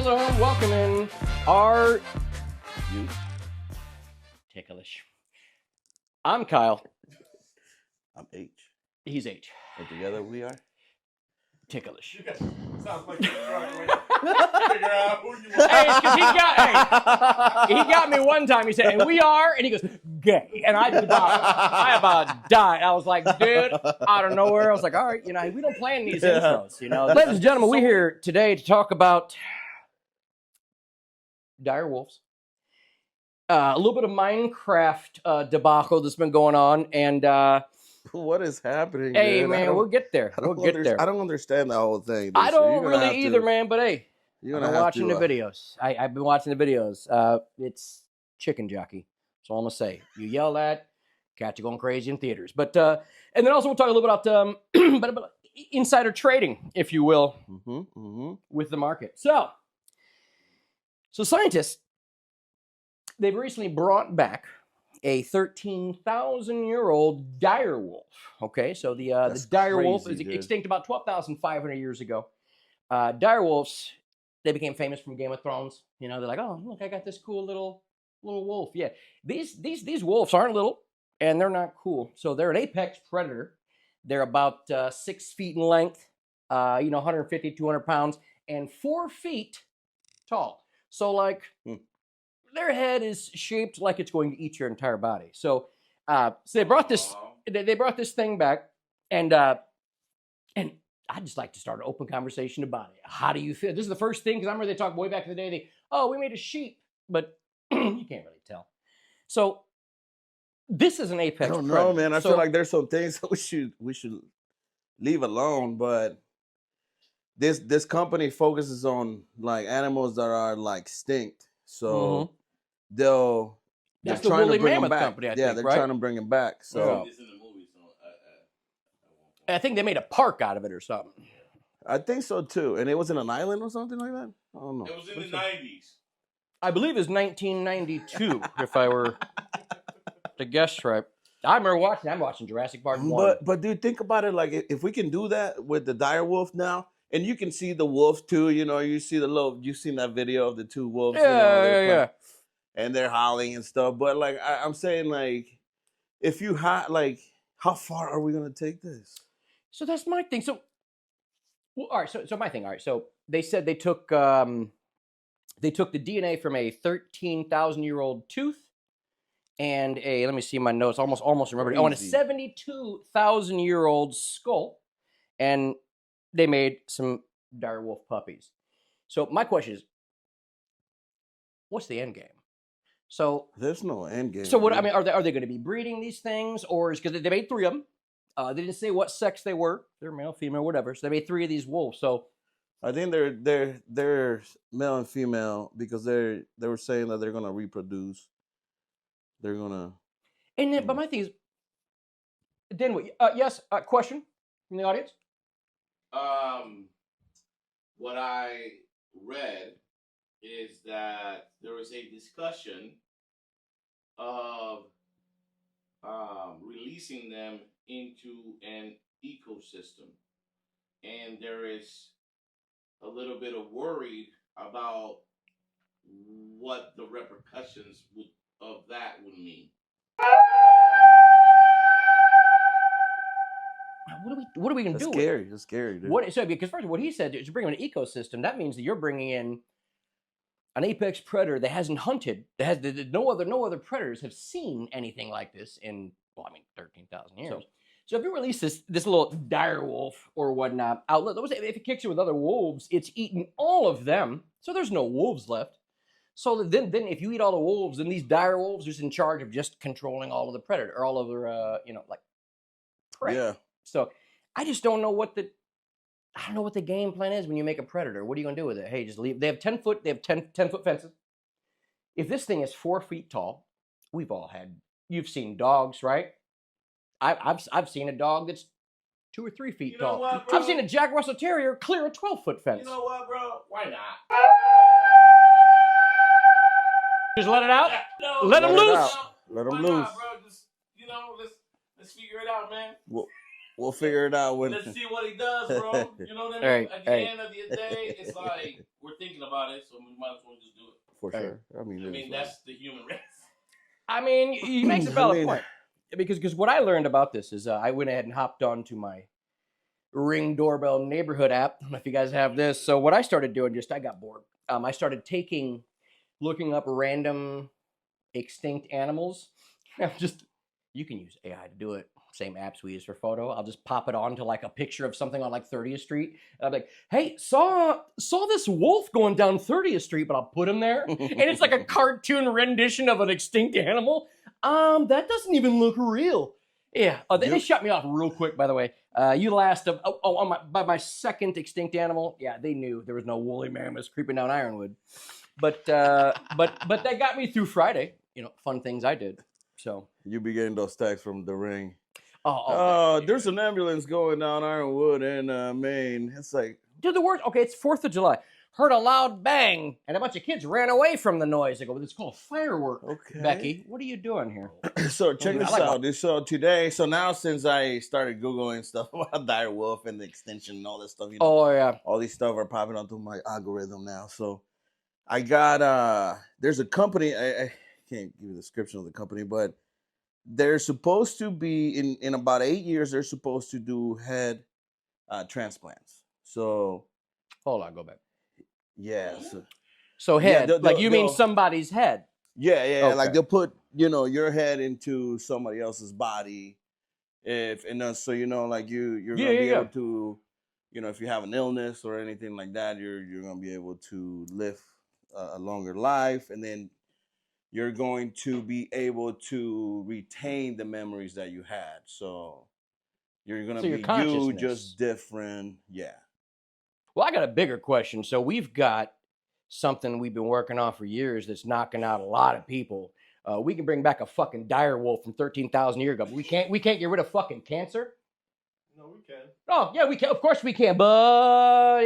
Welcome in. Are you Tickle-ish? I'm Kyle. I'm H. He's H. And together we are Tickle-ish. Sounds like you're struggling to figure out who you are. Hey, because he got me one time. He said, and we are, and he goes, gay. And I about died. I was like, dude, out of nowhere. I was like, all right, we don't plan these intros, Ladies and gentlemen, we're here today to talk about dire wolves. A little bit of Minecraft debacle that's been going on, and what is happening? hey, man, we'll get there. We'll get there. I don't understand the whole thing. I don't really either, man. But hey, I've been watching the videos. I've been watching the videos. It's chicken jockey. That's all I'm gonna say. You yell at, cats are going crazy in theaters. But and then also we'll talk a little bit about insider trading, if you will, with the market. So scientists, they've recently brought back a 13,000-year-old dire wolf. Okay, so the dire wolf is extinct about 12,500 years ago. Dire wolves, they became famous from Game of Thrones. They're like, oh, look, I got this cool little wolf. Yeah, these wolves aren't little, and they're not cool. So they're an apex predator. They're about 6 feet in length, 150, 200 pounds, and 4 feet tall. So like, their head is shaped like it's going to eat your entire body. So they brought this. They brought this thing back, and I'd just like to start an open conversation about it. How do you feel? This is the first thing, because I remember they talked way back in the day. We made a sheep, but you can't really tell. So this is an apex. I don't predator. know, man. I feel like there's some things that we should leave alone, but this company focuses on like animals that are like extinct. So they're the trying woolly to bring them mammoth back. company, I yeah, think, they're right? trying to bring them back. So I think they made a park out of it or something. I think so too. And it was in an island or something like that. I don't know. It was in the 90s. I believe it's 1992, if I were to guess right. I remember watching. I'm watching Jurassic Park 1. But dude, think about it. Like if we can do that with the dire wolf now, and you can see the wolf too. You see you've seen that video of the two wolves. Yeah. And they're howling and stuff. But like I'm saying, like if you how far are we gonna take this? So that's my thing. So, all right. So my thing. All right. So they said they took the DNA from a 13,000-year-old tooth and let me see my notes. Almost remembered. Oh, and a 72,000-year-old skull, and they made some dire wolf puppies. So my question is, what's the end game? So there's no end game. So what? I mean, are they going to be breeding these things, or is because they made 3 of them? They didn't say what sex they were. They're male, female, whatever. So they made 3 of these wolves. So I think they're male and female because they were saying that they're gonna reproduce. They're gonna. And then, but my thing is, then what? Yes. Question from the audience. What I read is that there was a discussion of releasing them into an ecosystem, and there is a little bit of worry about what the repercussions of that would mean. What are we going to do? That's scary, dude. Because first, what he said is, you bring in an ecosystem. That means that you're bringing in an apex predator that hasn't hunted. No other predators have seen anything like this in 13,000 years. So if you release this little dire wolf or whatnot out, if it kicks you with other wolves, it's eaten all of them. So there's no wolves left. So then if you eat all the wolves, then these dire wolves are just in charge of just controlling all of the predator or all of their prey. Yeah. So I just don't know what the game plan is when you make a predator. What are you gonna do with it? Hey, just leave. They have 10 foot fences. If this thing is 4 feet tall, you've seen dogs, right? I've seen a dog that's 2 or 3 feet tall. What, I've seen a Jack Russell Terrier clear a 12-foot fence. You know what, bro? Why not? Just let it out. No, let them loose. Let them Why loose. not, bro? Just let's figure it out, man. Well, We'll figure it out when. Let's see what he does, bro. You know what I mean? Right, At the end of the day, it's like we're thinking about it, so we might as well just do it. For sure. I mean, that's the human race. I mean, he makes a valid point. Because what I learned about this is I went ahead and hopped onto my Ring doorbell neighborhood app. I don't know if you guys have this. So what I started doing, I got bored. I started looking up random extinct animals. You can use AI to do it. Same apps we use for photo. I'll just pop it on to like a picture of something on like 30th Street. And I'm like, hey, saw this wolf going down 30th Street, but I'll put him there. And it's like a cartoon rendition of an extinct animal. That doesn't even look real. Yeah. They shut me off real quick, by the way. By my second extinct animal, yeah, they knew there was no woolly mammoths creeping down Ironwood. But that got me through Friday. Fun things I did. So you be getting those texts from the Ring. There's an ambulance going down Ironwood in Maine. It's like, dude, the word. Okay, it's 4th of July. Heard a loud bang, and a bunch of kids ran away from the noise. I go, it's called firework. Okay, Becky, what are you doing here? So check this out. So today, now since I started Googling stuff about dire wolf and the extinction and all this stuff, oh yeah, all these stuff are popping onto my algorithm now. So I got there's a company. I can't give you the description of the company, but they're supposed to be in about 8 years. They're supposed to do head transplants. So hold on, go back. Yeah. So head, you mean somebody's head? Yeah. Okay. Like they'll put your head into somebody else's body, so like you're gonna be able to, if you have an illness or anything like that, you're gonna be able to live a longer life, and then you're going to be able to retain the memories that you had. So you're going to be you, just different. Yeah. Well, I got a bigger question. So we've got something we've been working on for years that's knocking out a lot of people. We can bring back a fucking dire wolf from 13,000 years ago. But we can't get rid of fucking cancer. No, we can. Oh yeah, we can. Of course we can. But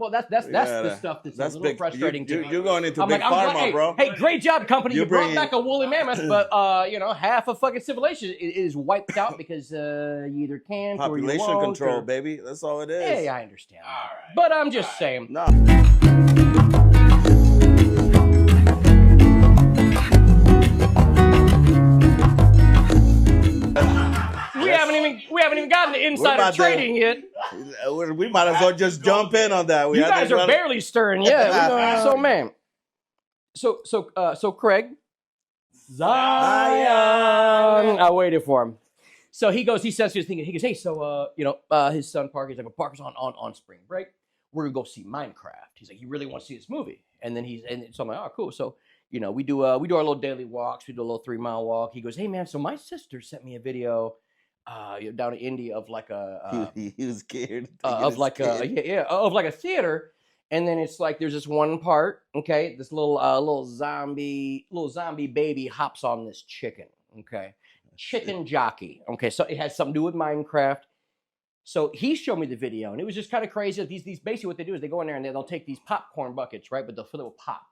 that's the stuff that's a little big, frustrating to me. You're going into big pharma, bro. Hey, great job, company. You brought back a woolly mammoth, but half of fucking civilization is wiped out because you either can't or you won't. Population control, baby. That's all it is. Hey, I understand. All right. But I'm just saying. No. We haven't even gotten the insider trading yet. We might as well just jump in on that. You guys are barely stirring, yeah. So man, so Craig, Zion. I waited for him. So he says to his thing. He goes, hey, so his son Parker. He's like, Parker's on spring break. We're gonna go see Minecraft. He's like, he really wants to see this movie. And then so I'm like, oh, cool. So we do our little daily walks. We do a little 3-mile walk. He goes, hey man, so my sister sent me a video. Down in India of like he was scared of like a theater, and then it's like there's this one part, okay, this little zombie baby hops on this chicken, okay, chicken jockey, okay, so it has something to do with Minecraft. So he showed me the video, and it was just kind of crazy. These basically what they do is they go in there and they'll take these popcorn buckets, right, but they'll fill it with pop,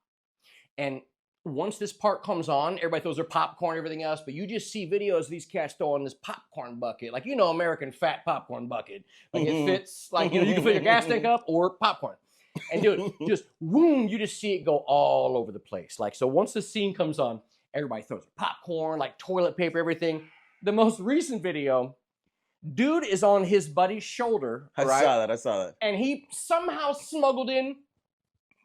and once this part comes on, everybody throws their popcorn, everything else, but you just see videos of these cats throwing this popcorn bucket, like, American fat popcorn bucket. Like it fits, like, you can fill your gas tank up or popcorn. And dude, just boom, you just see it go all over the place. Like, so once the scene comes on, everybody throws popcorn, like toilet paper, everything. The most recent video, dude is on his buddy's shoulder. I saw that. And he somehow smuggled in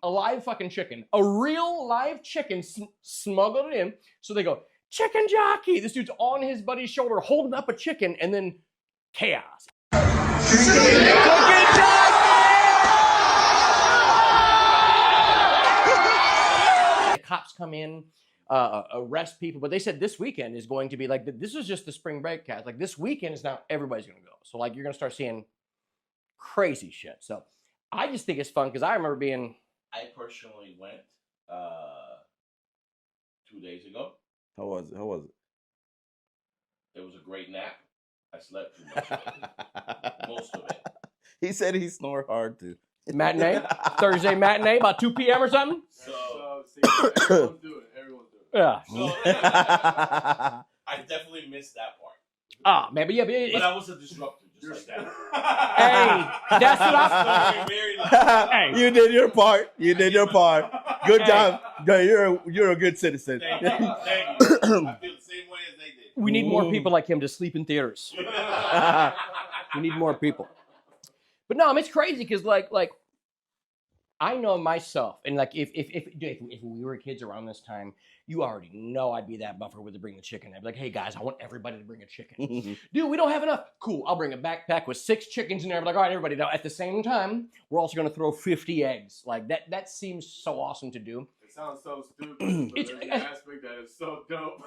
a live fucking chicken, a real live chicken, smuggled it in. So they go, chicken jockey. This dude's on his buddy's shoulder holding up a chicken, and then chaos. Chicken jockey! The cops come in, arrest people, but they said this weekend is going to be like, this is just the spring break cast. Like this weekend is now everybody's going to go. So like you're going to start seeing crazy shit. So I just think it's fun because I remember being... I personally went 2 days ago. How was it? It was a great nap. I slept too much of it. Most of it. He said he snored hard too. Matinee? Thursday matinee, about 2 p.m. or something? Everyone's doing it. Yeah. So, I definitely missed that part. Ah, man, but I was a disruptor. just like that. Hey, that's what I'm. You did your part. You did your part. Good job. You're a good citizen. Thank you. I feel the same way as they did. We need more people like him to sleep in theaters. We need more people. But no, I mean, it's crazy because like I know myself, and like if we were kids around this time, you already know I'd be that buffer with to bring the chicken. I'd be like, hey guys, I want everybody to bring a chicken. Dude, we don't have enough. Cool, I'll bring a backpack with 6 chickens in there. I'm like, all right, everybody. Now at the same time, we're also gonna throw 50 eggs. Like that seems so awesome to do. It sounds so stupid, but It's there's an aspect that is so dope.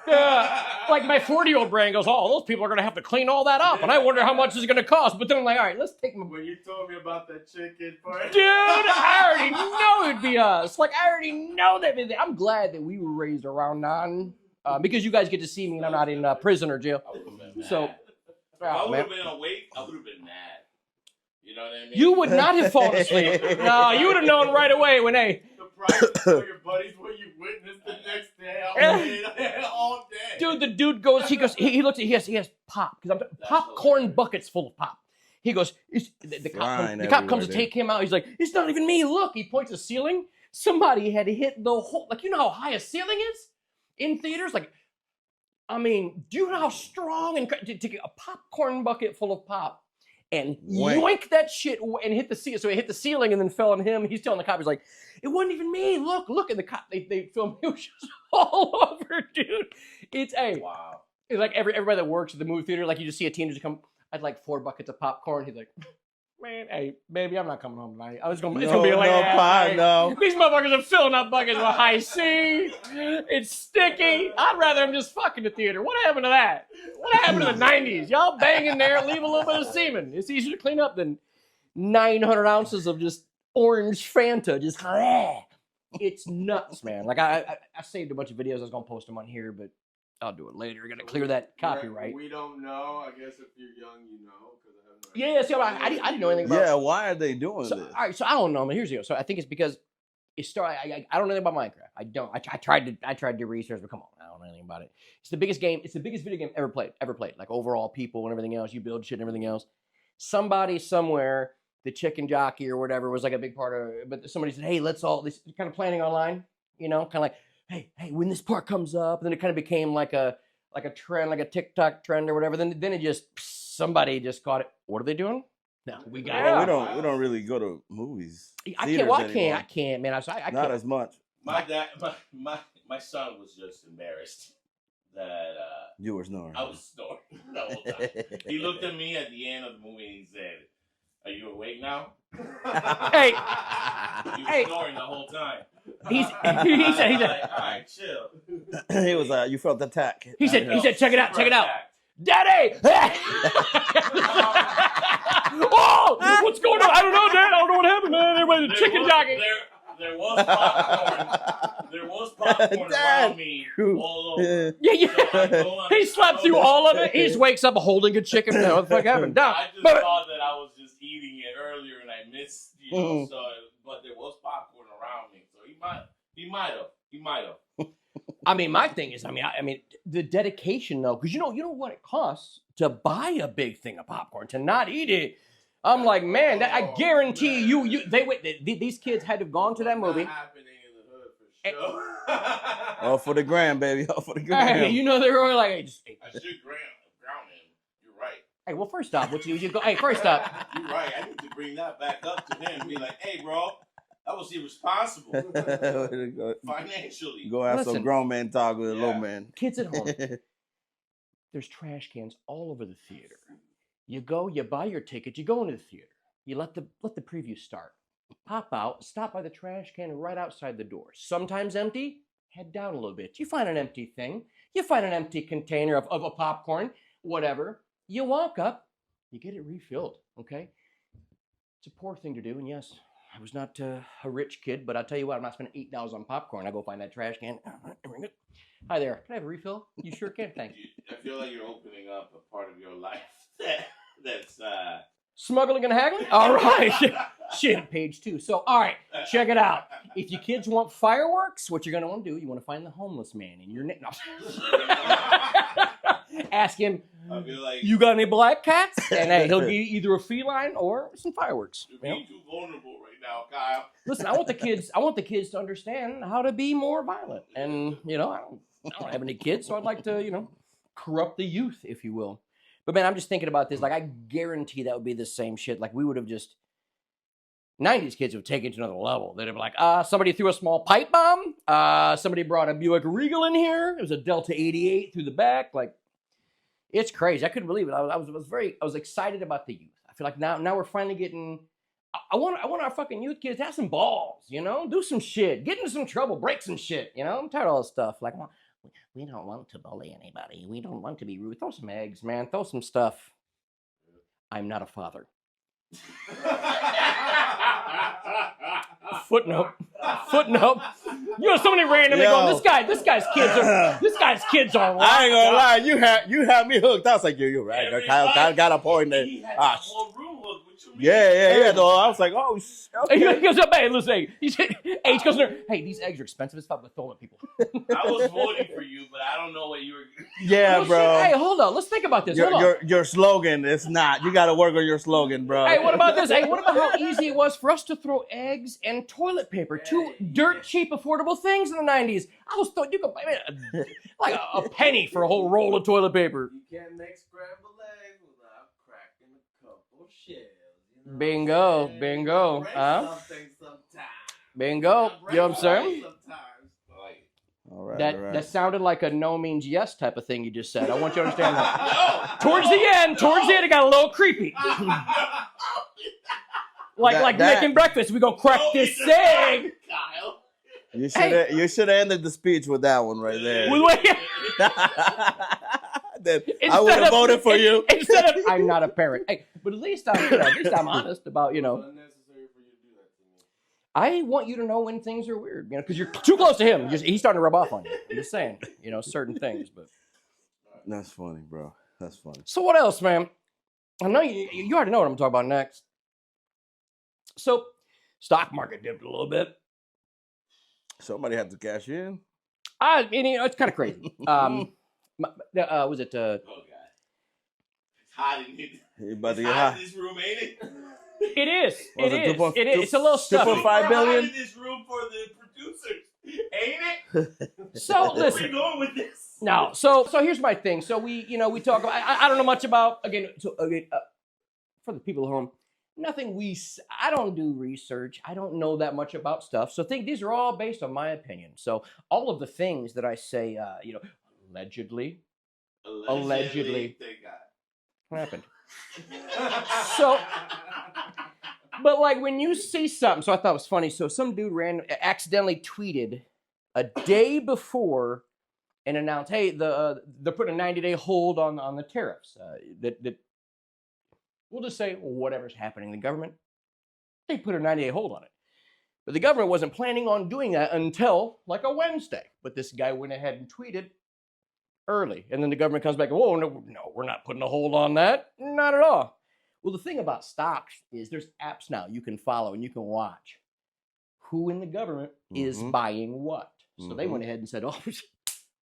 Like my 40-year-old brain goes, oh, those people are gonna have to clean all that up, and I wonder how much it's gonna cost. But then I'm like, all right, let's take them. When you told me about that chicken part, Dude, I already know it'd be us. Like, I already know that. I'm glad that we were raised around 9 because you guys get to see me and I'm not in prison or jail. I would have been mad. So, if I would have been awake, I would have been mad. You know what I mean? you would not have fallen asleep. No, you would have known right away when, hey. the price for your buddies, what you witnessed the next day, all day. Dude, the dude goes, he looks, he has pop, because I'm popcorn buckets full of pop. He goes, the cop comes to take him out. He's like, it's not even me. Look, he points to the ceiling. Somebody had hit the whole, like, you know how high a ceiling is in theaters? Like, I mean, do you know how strong and to get a popcorn bucket full of pop and yoink that shit and hit the ceiling. So it hit the ceiling and then fell on him. He's telling the cop, he's like, it wasn't even me. Look. And the cop, they filmed it was just all over, dude. It's wow. It's like everybody that works at the movie theater, like you just see a teenager come, I'd like 4 buckets of popcorn. He's like, man, hey, baby, I'm not coming home tonight. It's gonna be a late night. No. These motherfuckers are filling up buckets with high C. It's sticky. I'd rather them just fucking the theater. What happened to that? What happened to the 90s? Y'all bang in there, leave a little bit of semen. It's easier to clean up than 900 ounces of just orange Fanta. Just, it's nuts, man. Like, I saved a bunch of videos. I was going to post them on here, but I'll do it later. I got to clear that copyright. We don't know. I guess if you're young, you know. Yeah, see, I didn't know anything about it. Yeah, why are they doing this? All right, so I don't know. Here's the deal. So I think it's because it started. I don't know anything about Minecraft. I don't. I tried to do research, but come on, I don't know anything about it. It's the biggest game. It's the biggest video game ever played. Like overall, people and everything else. You build shit and everything else. Somebody somewhere, the chicken jockey or whatever, was like a big part of it. But somebody said, hey, let's all this kind of planning online. You know, kind of like, hey, when this part comes up, and then it kind of became like a trend, like a TikTok trend or whatever. Then it just. Somebody just caught it. What are they doing? No, we got. We don't really go to movies. I can't. Well, I can't, man. I not can't. as much. My son was just embarrassed that you were snoring. I was snoring the whole time. He looked at me at the end of the movie and he said, "Are you awake now?" Hey, you were snoring the whole time. He said, like, all right, chill. He was you felt the attack. He said, check it out. Daddy! Oh, what's going on? I don't know, Dad. I don't know what happened, man. Everybody's a chicken jockey. There was popcorn. There was popcorn around me all over. Yeah. He slept through all of it. He just wakes up holding a chicken. What the fuck happened? I just thought that I was just eating it earlier and I missed, but there was popcorn around me. So he might have. I mean, my thing is, I mean, the dedication though, because you know what it costs to buy a big thing of popcorn, to not eat it. I'm like, man, I guarantee you, these kids had to have gone to that movie. Happening in the hood for sure. Oh, for the gram, baby. Oh, for the gram. Hey, you know, they were all like, hey, just. I should ground him. You're right. Hey, well, first off, you go. Hey, first up. You're right. I need to bring that back up to him and be like, hey, bro. That was irresponsible. Financially. Go have some grown man talk with a little man. Kids at home. There's trash cans all over the theater. You go, you buy your ticket, you go into the theater. You let the preview start. Pop out, stop by the trash can right outside the door. Sometimes empty, head down a little bit. You find an empty thing. You find an empty container of a popcorn, whatever. You walk up, you get it refilled, okay? It's a poor thing to do, and yes, I was not a rich kid, but I'll tell you what, I'm not spending $8 on popcorn. I go find that trash can. Hi there. Can I have a refill? You sure can. Thanks. I feel like you're opening up a part of your life that's smuggling and haggling? All right. Shit, page 2. So, all right, check it out. If you kids want fireworks, what you're going to want to do, you want to find the homeless man in your no. Ask him, I feel like you got any black cats? And hey, he'll get either a feline or some fireworks. you're being too vulnerable right now, Kyle. Listen, I want the kids to understand how to be more violent. And I don't have any kids, so I'd like to, corrupt the youth, if you will. But man, I'm just thinking about this. Like, I guarantee that would be the same shit. Like, we would have just 90s kids would take it to another level. They'd be like, somebody threw a small pipe bomb. Somebody brought a Buick Regal in here. It was a Delta 88 through the back. Like, it's crazy. I couldn't believe it. I was excited about the youth. I feel like now we're finally getting. I want our fucking youth kids to have some balls. Do some shit, get into some trouble, break some shit. I'm tired of all this stuff. Like, we don't want to bully anybody. We don't want to be rude. Throw some eggs, man. Throw some stuff. I'm not a father. Footnote. Somebody randomly going, this guy's kids are right. I ain't gonna lie, you have me hooked. I was like, you're right. Kyle got a point there. He had the whole room hooked. What you mean? Yeah. Though I was like, oh, okay. He goes up, hey, listen, he goes there. Hey, these eggs are expensive as fuck with throwing people. I was voting for you, but I don't know what you were. Yeah, bro. Hey, hold on. Let's think about this. Your slogan is not. You got to work on your slogan, bro. Hey, what about this? Hey, what about how easy it was for us to throw eggs and toilet paper? Two dirt cheap, affordable things in the 90s. I was thought you could buy like a penny for a whole roll of toilet paper. You can't make scrambled eggs without cracking a couple shells. Bingo. Bingo. You know what I'm saying? All right, that sounded like a no means yes type of thing you just said. I want you to understand that. Towards the end, it got a little creepy. like making breakfast. We go crack this egg. Kyle. You should have ended the speech with that one right there. I would have voted for you. Instead of, I'm not a parent. Hey, but at least I'm honest about, Unnecessary for you to do that to me. I want you to know when things are weird, because you're too close to him. He's starting to rub off on you. I'm just saying, certain things. But that's funny, bro. That's funny. So what else, man? I know you already know what I'm talking about next. So, stock market dipped a little bit. Somebody had to cash in. It's kind of crazy. Was it? Oh God, it's hot in here. About to It's get hot hot. in this room, ain't it? It is. Was it It is. It's a little stuffy. 2.5 Hot billion. in this room for the producers, ain't it? So Where listen. we going with this? No. So here's my thing. So we talk about. I don't know much about for the people at home. I don't do research. I don't know that much about stuff. So these are all based on my opinion. So all of the things that I say, allegedly. Thank God. What happened? So, but like when you see something, so I thought it was funny. So some dude accidentally tweeted a day before and announced, hey, they're putting a 90-day hold on the tariffs. That we'll just say whatever's happening in the government, they put a 90-day hold on it. But the government wasn't planning on doing that until like a Wednesday. But this guy went ahead and tweeted early. And then the government comes back and, whoa, no, we're not putting a hold on that. Not at all. Well, the thing about stocks is there's apps now you can follow and you can watch who in the government is buying what. So they went ahead and said,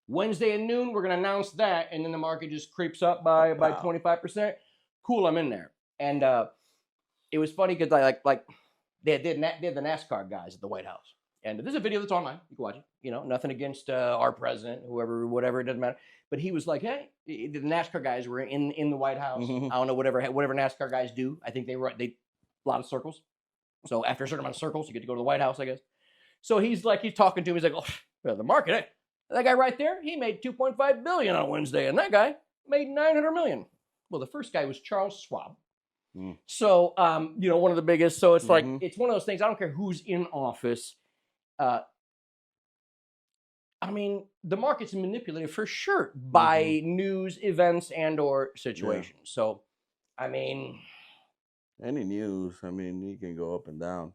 Wednesday at noon, we're going to announce that. And then the market just creeps up by 25%. Cool, I'm in there. And it was funny because they had the NASCAR guys at the White House. And there's a video that's online. You can watch it. Nothing against our president, whatever, it doesn't matter. But he was like, hey, the NASCAR guys were in the White House. I don't know, whatever NASCAR guys do. I think they a lot of circles. So after a certain amount of circles, you get to go to the White House, I guess. So he's talking to him. He's like, the market, that guy right there, he made $2.5 billion on Wednesday. And that guy made $900 million. Well, the first guy was Charles Schwab. So, one of the biggest. So it's like, it's one of those things. I don't care who's in office. The market's manipulated for sure by news, events, and or situations. Yeah. So, any news, you can go up and down.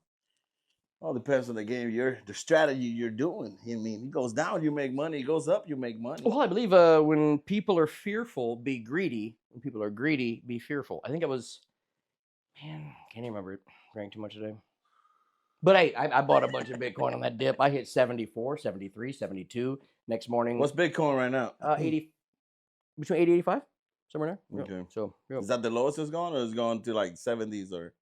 All depends on the game the strategy you're doing. It goes down, you make money. It goes up, you make money. Well, I believe when people are fearful, be greedy. When people are greedy, be fearful. I think it was, can't even remember it. Drank too much today. But hey, I bought a bunch of Bitcoin on that dip. I hit 74, 73, 72. Next morning. What's Bitcoin right now? 80, between 80 and 85. somewhere there. Okay. Yep. So yep. Is that the lowest it's gone, or is it gone to like 70s or?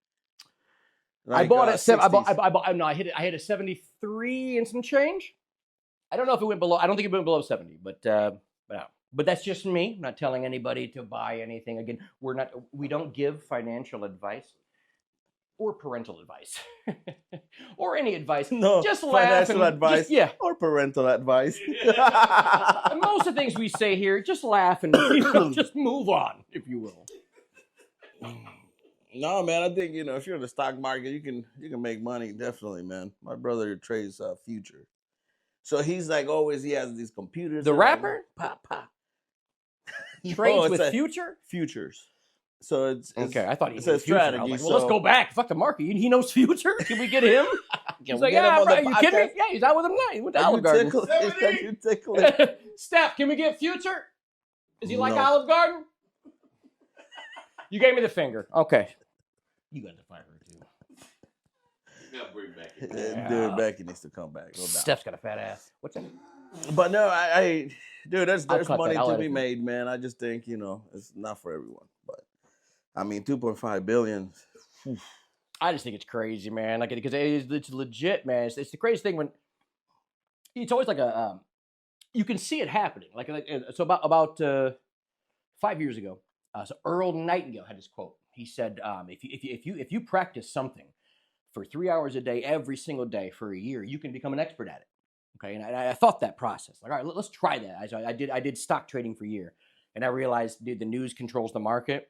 I bought at 7. I bought. No, I hit it. I hit a 73 and some change. I don't know if it went below. I don't think it went below 70, but that's just me. I'm not telling anybody to buy anything. Again, we don't give financial advice or parental advice or any advice. No, just laugh financial advice, or parental advice. And most of the things we say here, just laugh and just move on, if you will. No, man, I think if you're in the stock market, you can make money, definitely, man. My brother trades future, so he's like always. He has these computers. The rapper, pop. Trades with futures. So it's okay. I thought he it's knew a strategy. Like, let's go back. Fuck the market. He knows future. Can we get him? He's like, yeah, bro, you kidding me? Yeah, he's out with him now. He went to Olive Garden. You tickle it. Steph, can we get future? Is he like Olive Garden? You gave me the finger. Okay. You got to fire her too. Yeah, bring back. Dude, Becky needs to come back. No doubt. Steph's got a fat ass. What's that? But no, dude, there's money to be it. made, man. I just think it's not for everyone. But I mean, 2.5 billion. I just think it's crazy, man. Like, because it's legit, man. It's the craziest thing when it's always like you can see it happening. Like so about 5 years ago, so Earl Nightingale had this quote. He said, if you practice something for 3 hours a day every single day for a year, you can become an expert at it. Okay, and I thought that process. Like, all right, let's try that. I did stock trading for a year, and I realized, dude, the news controls the market.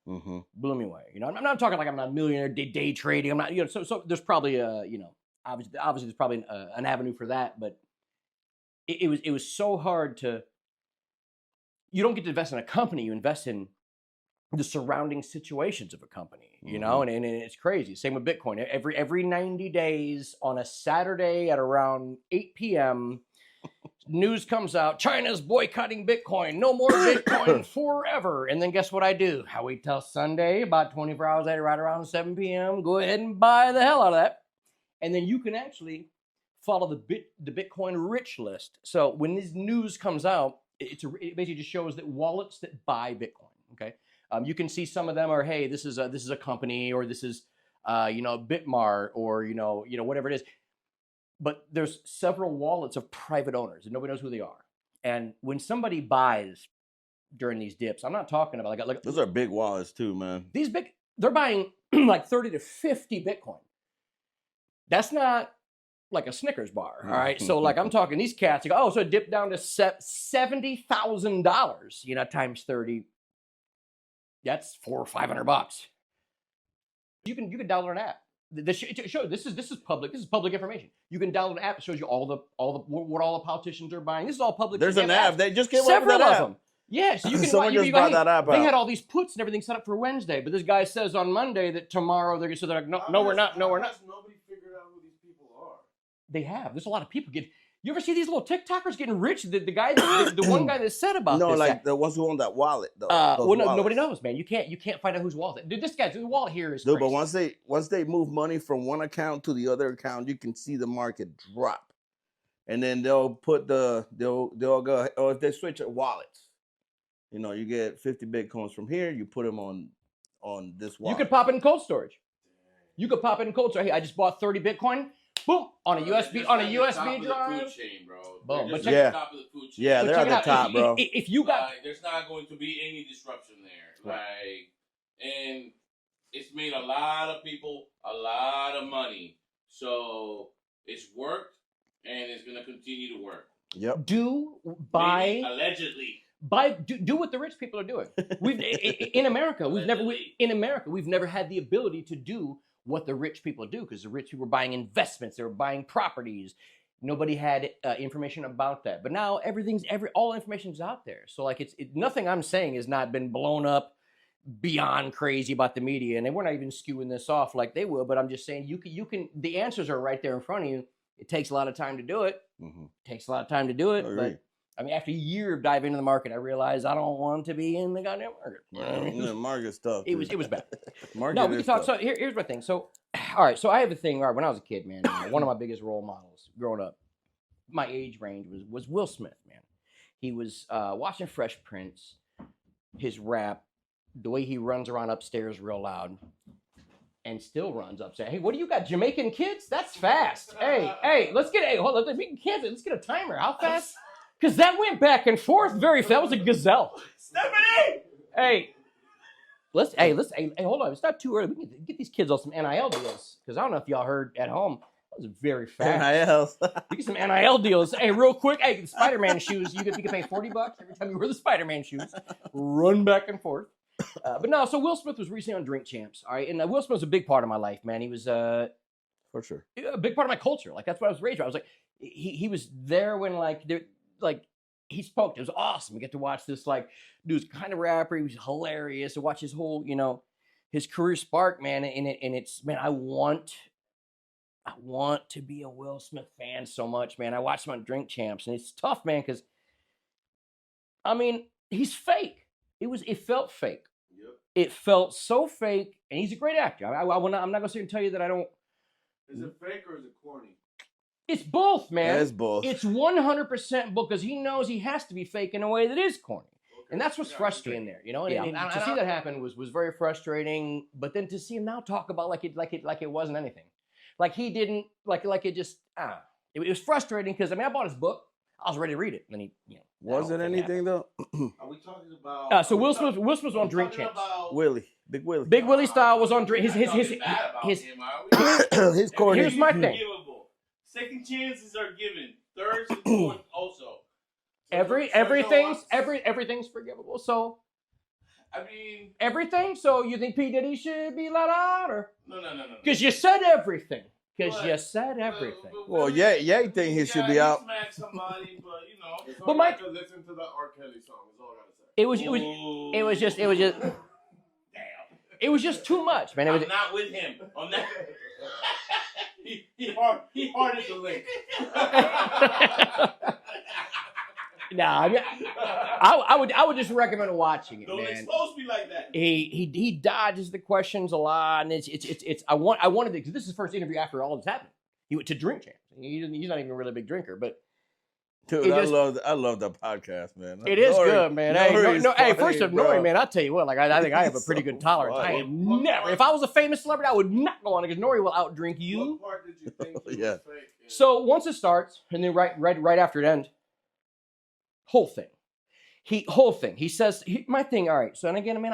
Mm-hmm. Blew me away. I'm not talking like I'm not a millionaire day trading. I'm not. So there's probably obviously there's probably an avenue for that, but it was so hard to. You don't get to invest in a company. You invest in the surrounding situations of a company, and it's crazy. Same with Bitcoin. Every 90 days on a Saturday at around 8 p.m., news comes out, China's boycotting Bitcoin, no more Bitcoin forever. And then guess what I do? I wait till Sunday, about 24 hours later, right around 7 p.m., go ahead and buy the hell out of that. And then you can actually follow the Bitcoin rich list. So when this news comes out, it basically just shows that wallets that buy Bitcoin, okay? You can see some of them are, hey, this is a company, or this is Bitmart, or whatever it is. But there's several wallets of private owners, and nobody knows who they are. And when somebody buys during these dips, I'm not talking about like those are big wallets too, man. They're buying like 30 to 50 Bitcoin. That's not like a Snickers bar, all right? So like I'm talking these cats, so it dipped down to $70,000, times 30. That's $400 or $500. You can download an app. This is public. This is public information. You can download an app that shows you what all the politicians are buying. This is all public. There's an app. They just came up with several that of app. them. Yeah, so you can. Someone just brought that app out. They had all these puts and everything set up for Wednesday, but this guy says on Monday that tomorrow they're like, no, we're not. Nobody figured out who these people are. They have. There's a lot of people getting. You ever see these little TikTokers getting rich? The guy, the one guy that said about this. No, like the ones who own that wallet. Nobody knows, man. You can't find out whose wallet. Dude, the wallet here is. Dude, crazy. but once they move money from one account to the other account, you can see the market drop, and then they'll go, if they switch wallets, you get 50 Bitcoins from here. You put them on this wallet. You could pop it in cold storage. Hey, I just bought 30 Bitcoin. Boom, on a USB drive. Food chain, bro. Boom. But check the top of the food chain. Yeah, they're at the top, bro. If you got, there's not going to be any disruption there. Right. And it's made a lot of people a lot of money. So it's worked, and it's going to continue to work. Yep. Allegedly. Do what the rich people are doing. In America, we've never had the ability to do what the rich people do, because the rich people were buying investments, they were buying properties. Nobody had information about that. But now all information's out there. So like nothing I'm saying has not been blown up beyond crazy about the media, and we're not even skewing this off like they will. But I'm just saying you can. The answers are right there in front of you. It takes a lot of time to do it. Mm-hmm. But I mean, after a year of diving into the market, I realized I don't want to be in the goddamn market. The market stuff. It was bad. No, we can talk. So here's my thing. So, all right. So I have a thing. All right, when I was a kid, man, one of my biggest role models growing up, my age range was Will Smith. Man, he was watching Fresh Prince. his rap, the way he runs around upstairs real loud, and still runs upstairs. Hey, what do you got? Jamaican kids? That's fast. Hey, let's get hold on. Let's get a timer. How fast? Because that went back and forth very fast. That was a gazelle. Stephanie! Hey, hold on. It's not too early. We can get these kids on some NIL deals. Because I don't know if y'all heard at home. That was very fast. NIL. We get some NIL deals. Hey, real quick. Hey, the Spider-Man shoes. You can pay $40 every time you wear the Spider-Man shoes. Run back and forth. But no, so Will Smith was recently on Drink Champs. All right. And Will Smith was a big part of my life, man. He was for sure a big part of my culture. Like, that's what I was raised with. I was like, he was there when, he spoke. It was awesome. We get to watch this, dude's kind of rapper. He was hilarious. To watch his whole, his career spark, man. And it's, man, I want to be a Will Smith fan so much, man. I watched him on Drink Champs, and it's tough, man, because, I mean, he's fake. It felt fake. Yep. It felt so fake, and he's a great actor. I'm not going to sit and tell you that I don't. Is it fake or is it corny? It's both, man. Yeah, it's both. It's 100% both, because he knows he has to be fake in a way that is corny. Okay. And that's what's frustrating there, And to see that happen was very frustrating. But then to see him now talk about like it wasn't anything, like he didn't like it just it was frustrating, because I bought his book. I was ready to read it, and then he was it anything though? Are we talking about? So Will Smith was on Drink Champs. Big Willie. Big Willie style was on Drink. His corny. Here's my thing. Second chances are given. Thirds and fourth also. Everything's forgivable. So, I mean, everything. So you think P Diddy should be let out, or no? Because you said everything. Well, yeah, think he should be out. Smack somebody, but But Mike, listen to the R. Kelly song. Is all I gotta say. It was just. Damn. It was just too much, man. I'm not with him on that. He hearted the link. Nah, I would just recommend watching it. Don't man. expose me like that. He dodges the questions a lot, and it's I wanted to, because this is the first interview after all this happened. He went to Drink Champs. He's not even a really big drinker, but dude, I love the podcast, man. It is good, man. Hey, first of Nori, man, I'll tell you what, I think I have a pretty good tolerance. I am never, if I was a famous celebrity, I would not go on it, because Nori will outdrink you. What part did you think was fake? So once it starts, and then right after it ends, whole thing. He says, my thing, all right. So, and again, man,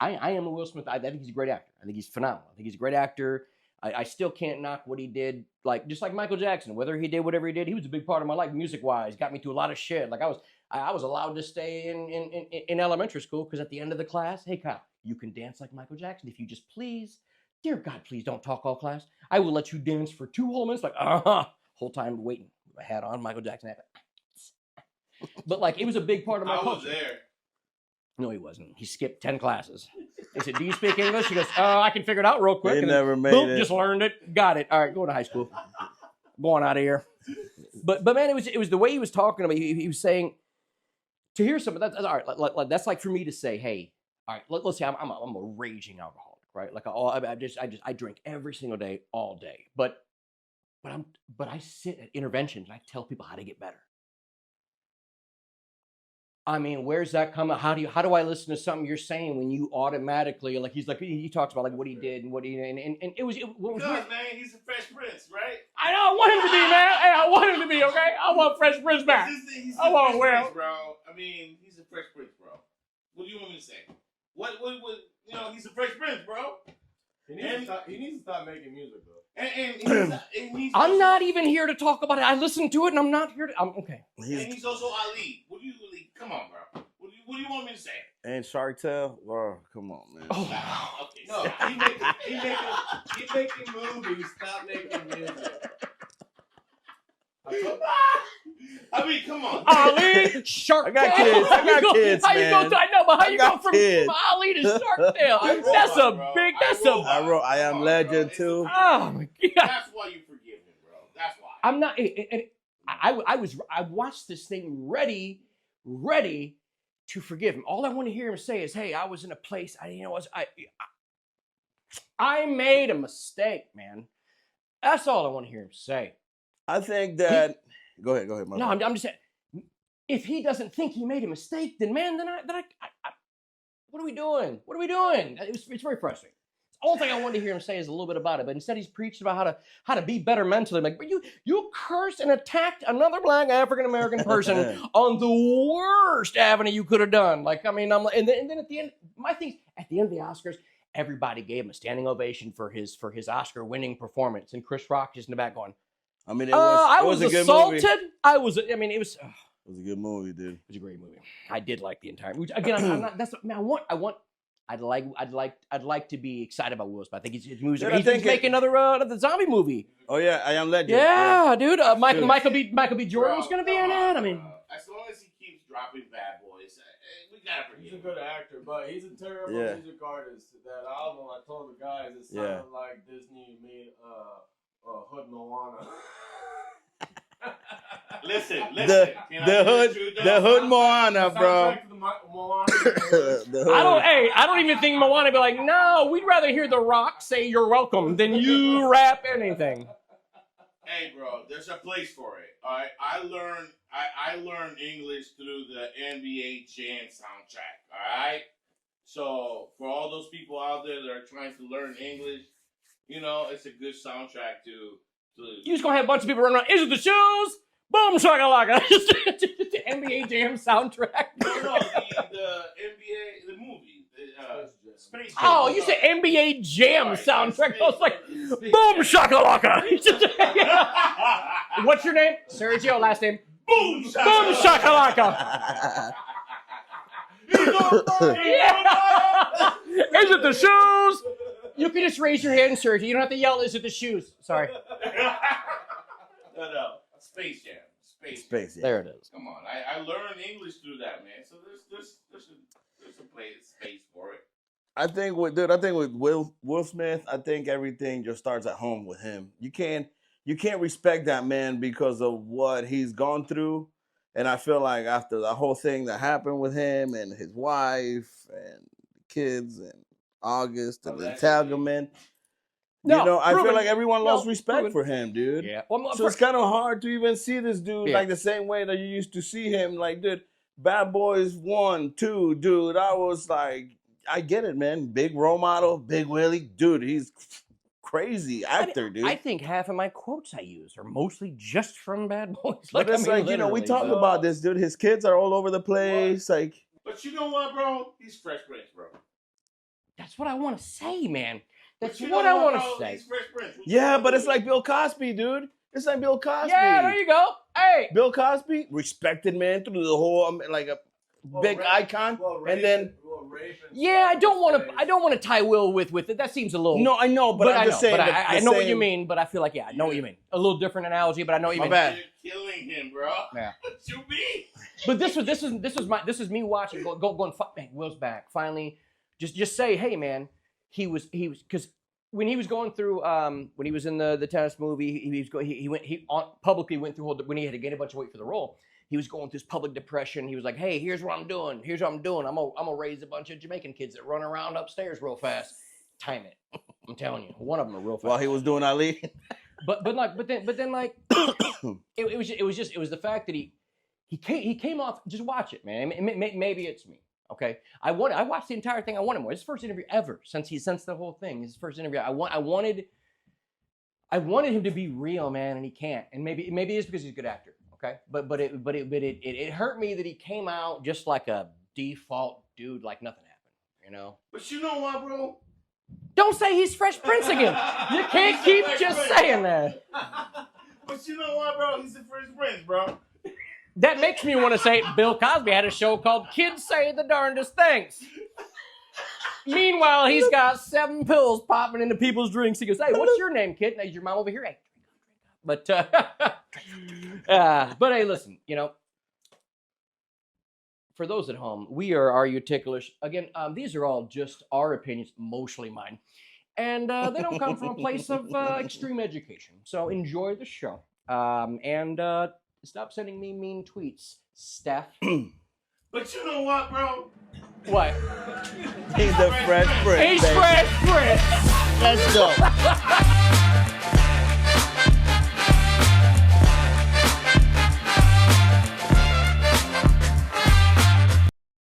I am a Will Smith. I think he's a great actor. I think he's phenomenal. I think he's a great actor. I still can't knock what he did. Just like Michael Jackson, whether he did whatever he did, he was a big part of my life, music-wise. Got me through a lot of shit. Like, I was allowed to stay in elementary school, because at the end of the class, hey, Kyle, you can dance like Michael Jackson if you just please. Dear God, please don't talk all class. I will let you dance for 2 whole minutes. Whole time waiting. I had on Michael Jackson. But it was a big part of my culture. I was there. No, he wasn't. He skipped 10 classes. They said, "Do you speak English?" He goes, I can figure it out real quick. He and never then, made boom, it. Just learned it. Got it. All right, going to high school. Going out of here. But man, it was the way he was talking to me. He was saying, to hear something, that's all right. That's like for me to say, hey, all right, let's say I'm a raging alcoholic, right? I drink every single day, all day. But I sit at interventions and I tell people how to get better. I mean, where's that coming? How do I listen to something you're saying when you automatically, he talks about what he did and what he, and it was because, man, he's a Fresh Prince, right? I know, I want him to be, man. Hey, I want him to be, okay? I want Fresh Prince back. He's I want Fresh Will. Prince, bro. I mean, he's a Fresh Prince, bro. What do you want me to say? What he's a Fresh Prince, bro. He needs to stop making music, though. And I'm not even here to talk about it. I listened to it, and I'm not here to. I'm okay. And he's also Ali. Come on, bro. What do you want me to say? And Shark Tale? Bro, come on, man. Oh. Okay. No, he making movies. Stop making music. I mean, come on. Ali, Shark Tale. I got kids. I got kids, How you man. go? I know, but how you go from kids. Ali to Shark Tale? That's a big. I wrote I Am Legend too. Oh my God. That's why you forgive him, bro. That's why. I'm not. I watched this thing ready to forgive him. All I want to hear him say is, "Hey, I was in a place. I made a mistake, man." That's all I want to hear him say. I think that. Go ahead. No, I'm just saying. If he doesn't think he made a mistake, then man, then I what are we doing? What are we doing? It's very frustrating. The only thing I wanted to hear him say is a little bit about it, but instead he's preached about how to be better mentally. I'm like, but you cursed and attacked another black African American person on the worst avenue you could have done. Like, I mean, and then at the end, my thing at the end of the Oscars, everybody gave him a standing ovation for his Oscar-winning performance, and Chris Rock just in the back going, I mean, I was a good assaulted. movie. It was. It was a good movie, dude. It was a great movie. I did like the entire movie. Again, I'm not. That's what I'd like to be excited about Will Smith. I think his movies are. He's making another zombie movie. Oh yeah, I Am Legend. Yeah, dude. Michael B. Jordan's gonna be in it. I mean, as long as he keeps dropping Bad Boys, we gotta forget. He's a good actor, but he's a terrible music artist. That album, I told the guys, it sounded like Disney made Hood Moana. Listen. The Hood Moana, bro. I don't even think Moana be like, no, we'd rather hear The Rock say you're welcome than you rap anything. Hey, bro, there's a place for it. All right, I learned English through the NBA Jam soundtrack. All right, so for all those people out there that are trying to learn English, it's a good soundtrack to. You just gonna have a bunch of people running around. Is it the shoes? Boom shakalaka. The NBA Jam soundtrack. No, the NBA, the movie, Space Jam. Oh, you said NBA Jam soundtrack. I was like, boom shakalaka. What's your name? Sergio. Last name? Boom Boom shakalaka. Is it the shoes? You can just raise your hand, Sergio. You don't have to yell, is it the shoes? Sorry. No. Space Jam. Space Jam. There it is. Come on. I learned English through that, man. So there's a space for it. I think with Will Smith, I think everything just starts at home with him. You can't respect that man because of what he's gone through. And I feel like after the whole thing that happened with him and his wife and kids and August and the entanglement, I feel like everyone lost respect for him, dude. Yeah. So it's kind of hard to even see this dude like the same way that you used to see him. Like, dude, Bad Boys 1, 2, dude. I was like, I get it, man. Big role model, Big Willie, dude. He's crazy actor, dude. I think half of my quotes I use are mostly just from Bad Boys. But it's we talk about this, dude. His kids are all over the place. Like, but you know what, bro? He's Fresh Prince, bro. That's what I want to say, man. That's what I want to say. He's Fresh Prince. Yeah, but it's like Bill Cosby, dude. It's like Bill Cosby. Yeah, there you go. Hey, Bill Cosby, respected man through the whole, like a big icon, and then. Yeah, I don't want to tie Will with it. That seems a little. No, I know, but I'm just saying. But I know what you mean. But I feel like I know what you mean. A little different analogy, but I know what you mean. Bad. You're killing him, bro. Yeah. What you mean? But this is me watching. Going. Man, Will's back finally. Just say, hey, man. He was because when he was going through when he was in the tennis movie, he publicly went through when he had to gain a bunch of weight for the role. He was going through this public depression. He was like, hey, here's what I'm doing. I'm gonna raise a bunch of Jamaican kids that run around upstairs real fast. Time it. I'm telling you, one of them are real fast. While he was doing Ali. but then like it was the fact that he came off. Just watch it, man. Maybe it's me. Okay, I watched the entire thing. I wanted more. It's his first interview ever since the whole thing. His first interview. I wanted him to be real, man, and he can't. And maybe it's because he's a good actor. Okay, but it hurt me that he came out just like a default dude, like nothing happened. But you know what, bro? Don't say he's Fresh Prince again. You can't keep just saying that. But you know what, bro? He's the Fresh Prince, bro. That makes me want to say Bill Cosby had a show called Kids Say the Darndest Things. Meanwhile, he's got 7 pills popping into people's drinks. He goes, hey, what's your name, kid? And your mom over here. Hey, but hey, listen, for those at home, we are you Tickle-ish? Again, these are all just our opinions, mostly mine. And they don't come from a place of extreme education. So enjoy the show. And stop sending me mean tweets, Steph. But you know what, bro? What? He's the Fresh Prince. He's Fresh Prince. Let's go.